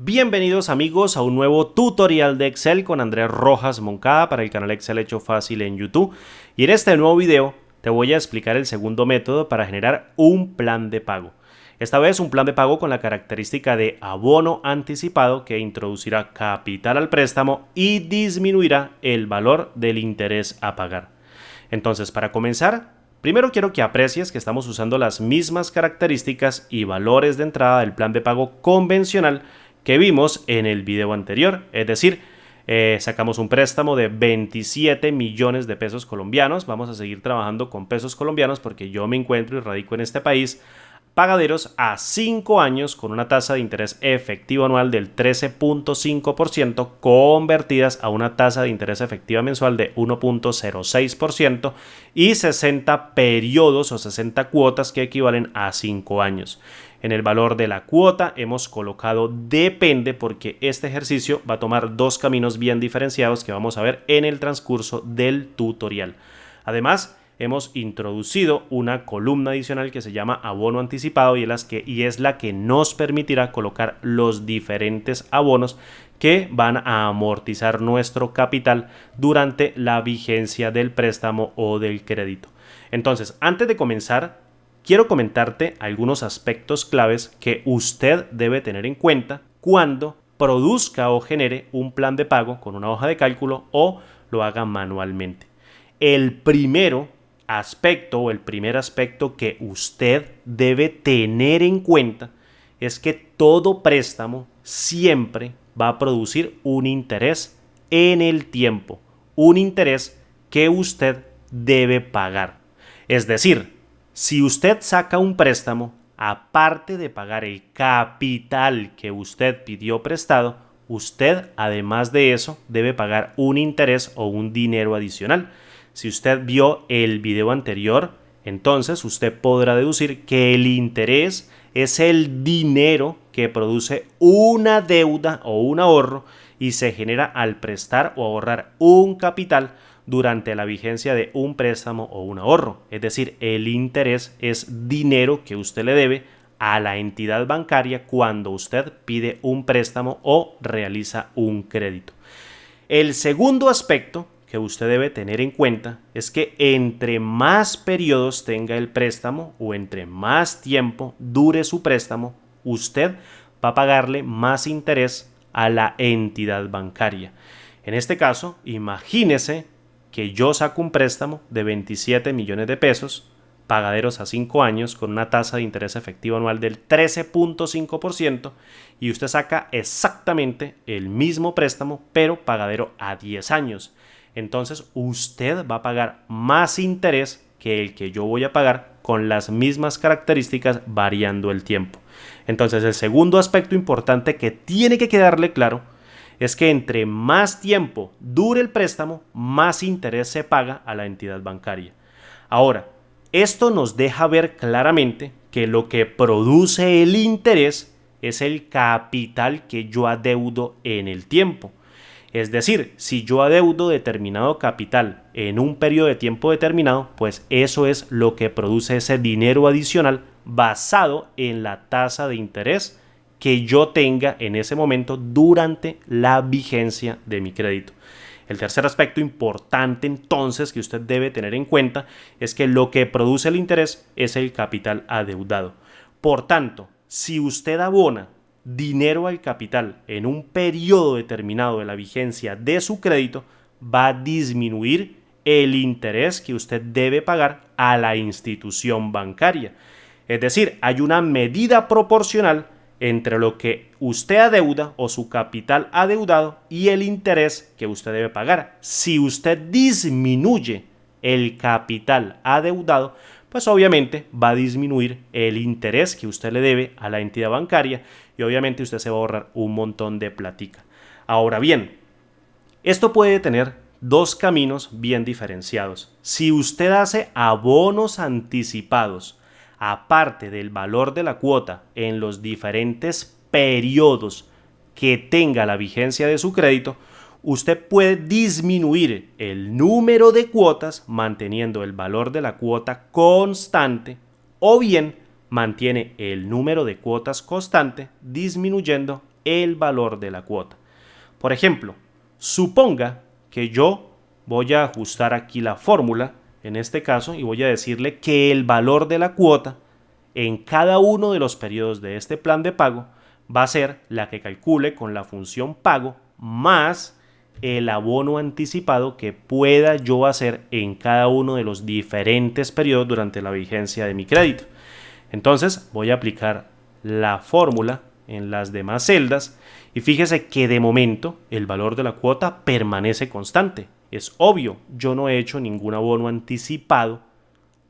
Bienvenidos amigos a un nuevo tutorial de Excel con Andrés Rojas Moncada para el canal Excel Hecho Fácil en YouTube. Y en este nuevo video te voy a explicar el segundo método para generar un plan de pago. Esta vez un plan de pago con la característica de abono anticipado que introducirá capital al préstamo y disminuirá el valor del interés a pagar. Entonces, para comenzar, primero quiero que aprecies que estamos usando las mismas características y valores de entrada del plan de pago convencional que vimos en el video anterior, es decir, sacamos un préstamo de 27 millones de pesos colombianos. Vamos a seguir trabajando con pesos colombianos porque yo me encuentro y radico en este país. Pagaderos a 5 años con una tasa de interés efectivo anual del 13.5% convertidas a una tasa de interés efectiva mensual de 1.06% y 60 periodos o 60 cuotas que equivalen a 5 años. En el valor de la cuota hemos colocado depende porque este ejercicio va a tomar dos caminos bien diferenciados que vamos a ver en el transcurso del tutorial. Además, hemos introducido una columna adicional que se llama abono anticipado y es la que nos permitirá colocar los diferentes abonos que van a amortizar nuestro capital durante la vigencia del préstamo o del crédito. Entonces, antes de comenzar, quiero comentarte algunos aspectos claves que usted debe tener en cuenta cuando produzca o genere un plan de pago con una hoja de cálculo o lo haga manualmente. El primer aspecto que usted debe tener en cuenta es que todo préstamo siempre va a producir un interés en el tiempo, un interés que usted debe pagar. Es decir, si usted saca un préstamo, aparte de pagar el capital que usted pidió prestado, usted además de eso debe pagar un interés o un dinero adicional. Si usted vio el video anterior, entonces usted podrá deducir que el interés es el dinero que produce una deuda o un ahorro y se genera al prestar o ahorrar un capital durante la vigencia de un préstamo o un ahorro. Es decir, el interés es dinero que usted le debe a la entidad bancaria cuando usted pide un préstamo o realiza un crédito. El segundo aspecto que usted debe tener en cuenta es que entre más periodos tenga el préstamo o entre más tiempo dure su préstamo, usted va a pagarle más interés a la entidad bancaria. En este caso, imagínese que yo saco un préstamo de 27 millones de pesos, pagaderos a 5 años con una tasa de interés efectivo anual del 13.5% y usted saca exactamente el mismo préstamo pero pagadero a 10 años. Entonces usted va a pagar más interés que el que yo voy a pagar con las mismas características variando el tiempo. Entonces el segundo aspecto importante que tiene que quedarle claro es que entre más tiempo dure el préstamo, más interés se paga a la entidad bancaria. Ahora, esto nos deja ver claramente que lo que produce el interés es el capital que yo adeudo en el tiempo. Es decir, si yo adeudo determinado capital en un periodo de tiempo determinado, pues eso es lo que produce ese dinero adicional basado en la tasa de interés que yo tenga en ese momento durante la vigencia de mi crédito. El tercer aspecto importante entonces que usted debe tener en cuenta es que lo que produce el interés es el capital adeudado. Por tanto, si usted abona dinero al capital en un periodo determinado de la vigencia de su crédito, va a disminuir el interés que usted debe pagar a la institución bancaria. Es decir, hay una medida proporcional entre lo que usted adeuda o su capital adeudado y el interés que usted debe pagar. Si usted disminuye el capital adeudado, pues obviamente va a disminuir el interés que usted le debe a la entidad bancaria y obviamente usted se va a ahorrar un montón de platica. Ahora bien, esto puede tener dos caminos bien diferenciados. Si usted hace abonos anticipados, aparte del valor de la cuota en los diferentes periodos que tenga la vigencia de su crédito, usted puede disminuir el número de cuotas manteniendo el valor de la cuota constante o bien mantiene el número de cuotas constante disminuyendo el valor de la cuota. Por ejemplo, suponga que yo voy a ajustar aquí la fórmula, en este caso, y voy a decirle que el valor de la cuota en cada uno de los periodos de este plan de pago va a ser la que calcule con la función pago más el abono anticipado que pueda yo hacer en cada uno de los diferentes periodos durante la vigencia de mi crédito. Entonces voy a aplicar la fórmula en las demás celdas y fíjese que de momento el valor de la cuota permanece constante. Es obvio, yo no he hecho ningún abono anticipado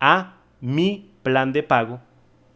a mi plan de pago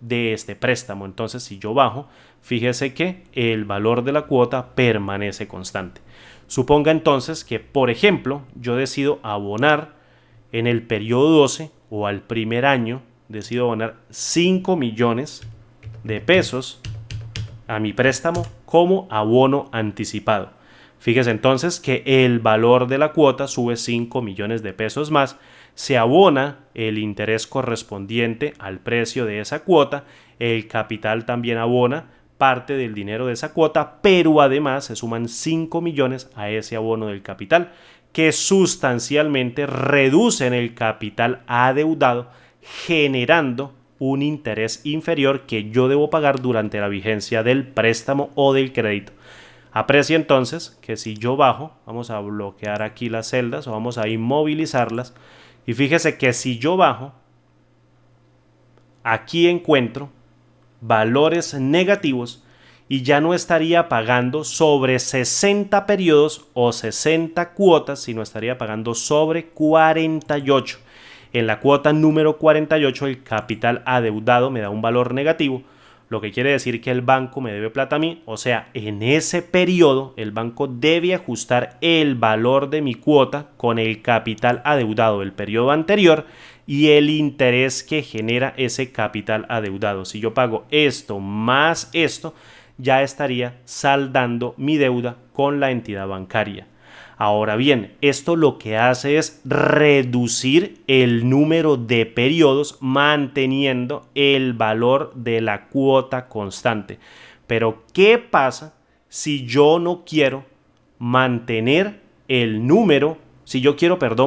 de este préstamo. Entonces, si yo bajo, fíjese que el valor de la cuota permanece constante. Suponga entonces que, por ejemplo, yo decido abonar en el periodo 12 o al primer año, decido abonar 5 millones de pesos a mi préstamo como abono anticipado. Fíjese entonces que el valor de la cuota sube 5 millones de pesos más, se abona el interés correspondiente al precio de esa cuota, el capital también abona parte del dinero de esa cuota, pero además se suman 5 millones a ese abono del capital, que sustancialmente reducen el capital adeudado, generando un interés inferior que yo debo pagar durante la vigencia del préstamo o del crédito. Aprecie entonces que si yo bajo, vamos a bloquear aquí las celdas o vamos a inmovilizarlas, y fíjese que si yo bajo, aquí encuentro valores negativos y ya no estaría pagando sobre 60 periodos o 60 cuotas, sino estaría pagando sobre 48. En la cuota número 48 el capital adeudado me da un valor negativo, lo que quiere decir que el banco me debe plata a mí, o sea, en ese periodo el banco debe ajustar el valor de mi cuota con el capital adeudado del periodo anterior y el interés que genera ese capital adeudado. Si yo pago esto más esto, ya estaría saldando mi deuda con la entidad bancaria. Ahora bien, esto lo que hace es reducir el número de periodos manteniendo el valor de la cuota constante. Pero, ¿qué pasa si yo no quiero mantener el número,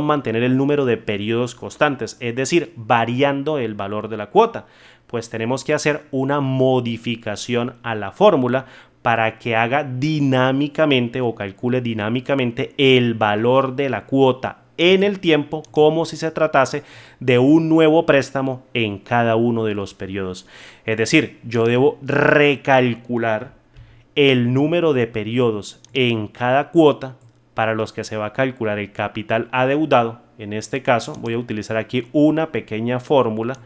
mantener el número de periodos constantes, es decir, variando el valor de la cuota? Pues tenemos que hacer una modificación a la fórmula para que haga dinámicamente o calcule dinámicamente el valor de la cuota en el tiempo como si se tratase de un nuevo préstamo en cada uno de los periodos. Es decir, yo debo recalcular el número de periodos en cada cuota para los que se va a calcular el capital adeudado. En este caso voy a utilizar aquí una pequeña fórmula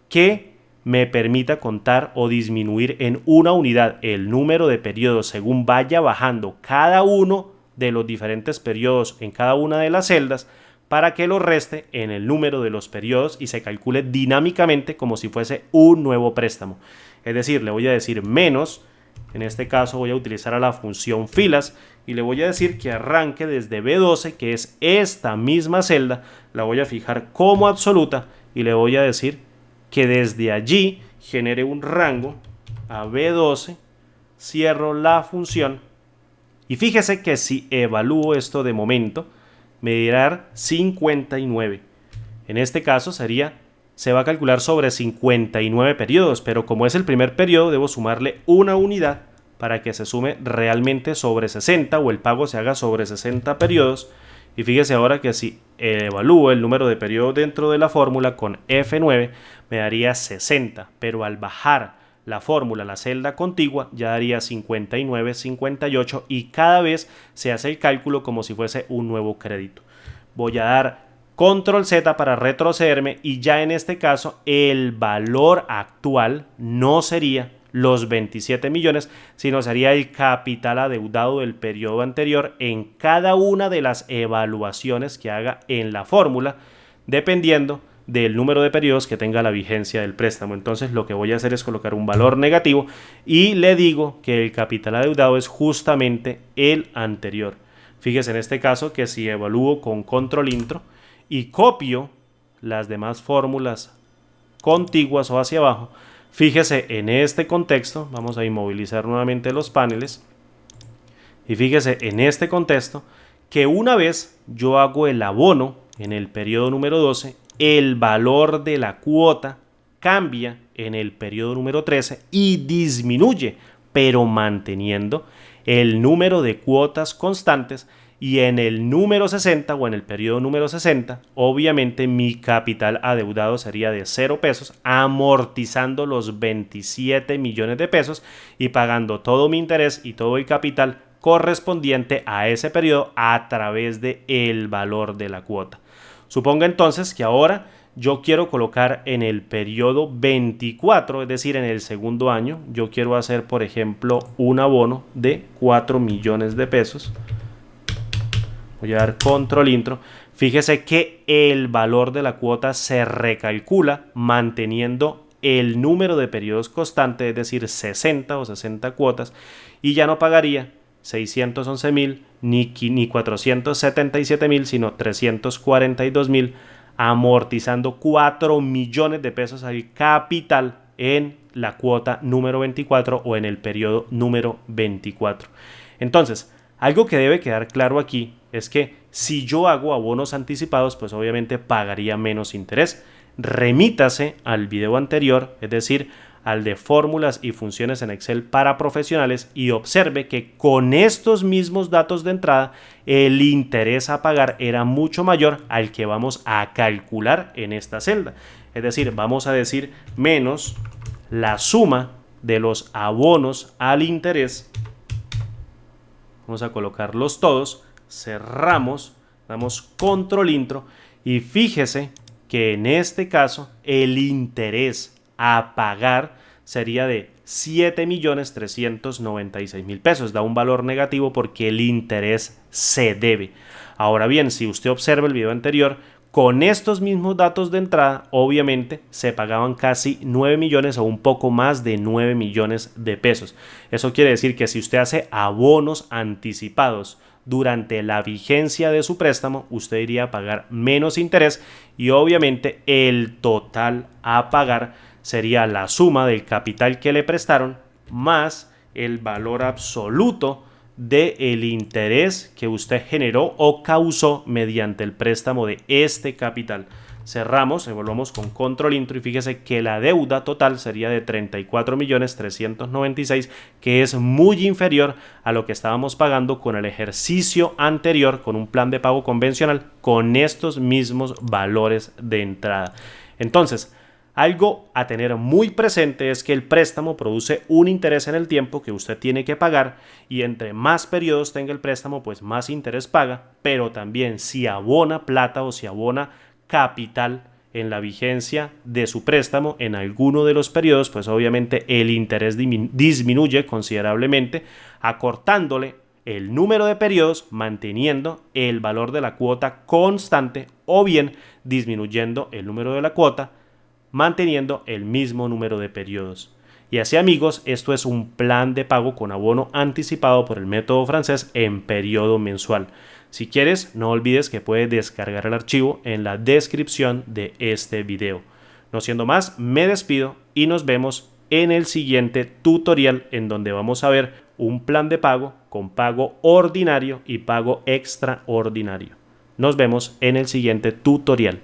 que me permita contar o disminuir en una unidad el número de periodos según vaya bajando cada uno de los diferentes periodos en cada una de las celdas para que lo reste en el número de los periodos y se calcule dinámicamente como si fuese un nuevo préstamo. Es decir, le voy a decir menos, en este caso voy a utilizar a la función filas y le voy a decir que arranque desde B12, que es esta misma celda, la voy a fijar como absoluta y le voy a decir que desde allí genere un rango a B12, cierro la función y fíjese que si evalúo esto de momento me dirá 59. En este caso se va a calcular sobre 59 periodos, pero como es el primer periodo debo sumarle una unidad para que se sume realmente sobre 60 o el pago se haga sobre 60 periodos. Y fíjese ahora que si evalúo el número de periodos dentro de la fórmula con F9 me daría 60, pero al bajar la fórmula, la celda contigua, ya daría 59, 58 y cada vez se hace el cálculo como si fuese un nuevo crédito. Voy a dar Control Z para retrocederme y ya en este caso el valor actual no sería los 27 millones, sino sería el capital adeudado del periodo anterior en cada una de las evaluaciones que haga en la fórmula, dependiendo del número de periodos que tenga la vigencia del préstamo. Entonces lo que voy a hacer es colocar un valor negativo y le digo que el capital adeudado es justamente el anterior. Fíjese en este caso que si evalúo con control intro y copio las demás fórmulas contiguas o hacia abajo, fíjese en este contexto, vamos a inmovilizar nuevamente los paneles Y fíjese en este contexto que una vez yo hago el abono en el periodo número 12, el valor de la cuota cambia en el periodo número 13 y disminuye, pero manteniendo el número de cuotas constantes. Y en el número 60 o en el periodo número 60, obviamente mi capital adeudado sería de 0 pesos, amortizando los 27 millones de pesos y pagando todo mi interés y todo el capital correspondiente a ese periodo a través de el valor de la cuota. Suponga entonces que ahora yo quiero colocar en el periodo 24, es decir, en el segundo año, yo quiero hacer, por ejemplo, un abono de 4 millones de pesos. Voy a dar control intro. Fíjese que el valor de la cuota se recalcula manteniendo el número de periodos constante, es decir, 60 o 60 cuotas, y ya no pagaría 611.000 ni 477.000, sino 342.000, amortizando 4 millones de pesos al capital en la cuota número 24 o en el periodo número 24. Entonces, algo que debe quedar claro aquí es que si yo hago abonos anticipados, pues obviamente pagaría menos interés. Remítase al video anterior, es decir, al de fórmulas y funciones en Excel para profesionales, y observe que con estos mismos datos de entrada, el interés a pagar era mucho mayor al que vamos a calcular en esta celda. Es decir, vamos a decir menos la suma de los abonos al interés. Vamos a colocarlos todos, cerramos, damos control intro y fíjese que en este caso el interés a pagar sería de 7.396.000 pesos. Da un valor negativo porque el interés se debe. Ahora bien, si usted observa el video anterior, con estos mismos datos de entrada, obviamente se pagaban casi 9 millones o un poco más de 9 millones de pesos. Eso quiere decir que si usted hace abonos anticipados durante la vigencia de su préstamo, usted iría a pagar menos interés y obviamente el total a pagar sería la suma del capital que le prestaron más el valor absoluto del interés que usted generó o causó mediante el préstamo de este capital. Cerramos, volvamos con control intro y fíjese que la deuda total sería de 34.396.000, que es muy inferior a lo que estábamos pagando con el ejercicio anterior, con un plan de pago convencional, con estos mismos valores de entrada. Entonces, algo a tener muy presente es que el préstamo produce un interés en el tiempo que usted tiene que pagar, y entre más periodos tenga el préstamo, pues más interés paga, pero también si abona plata o si abona capital en la vigencia de su préstamo en alguno de los periodos, pues obviamente el interés disminuye considerablemente, acortándole el número de periodos, manteniendo el valor de la cuota constante, o bien disminuyendo el número de la cuota, manteniendo el mismo número de periodos. Y así, amigos, esto es un plan de pago con abono anticipado por el método francés en periodo mensual. Si quieres, no olvides que puedes descargar el archivo en la descripción de este video. No siendo más, me despido y nos vemos en el siguiente tutorial, en donde vamos a ver un plan de pago con pago ordinario y pago extraordinario. Nos vemos en el siguiente tutorial.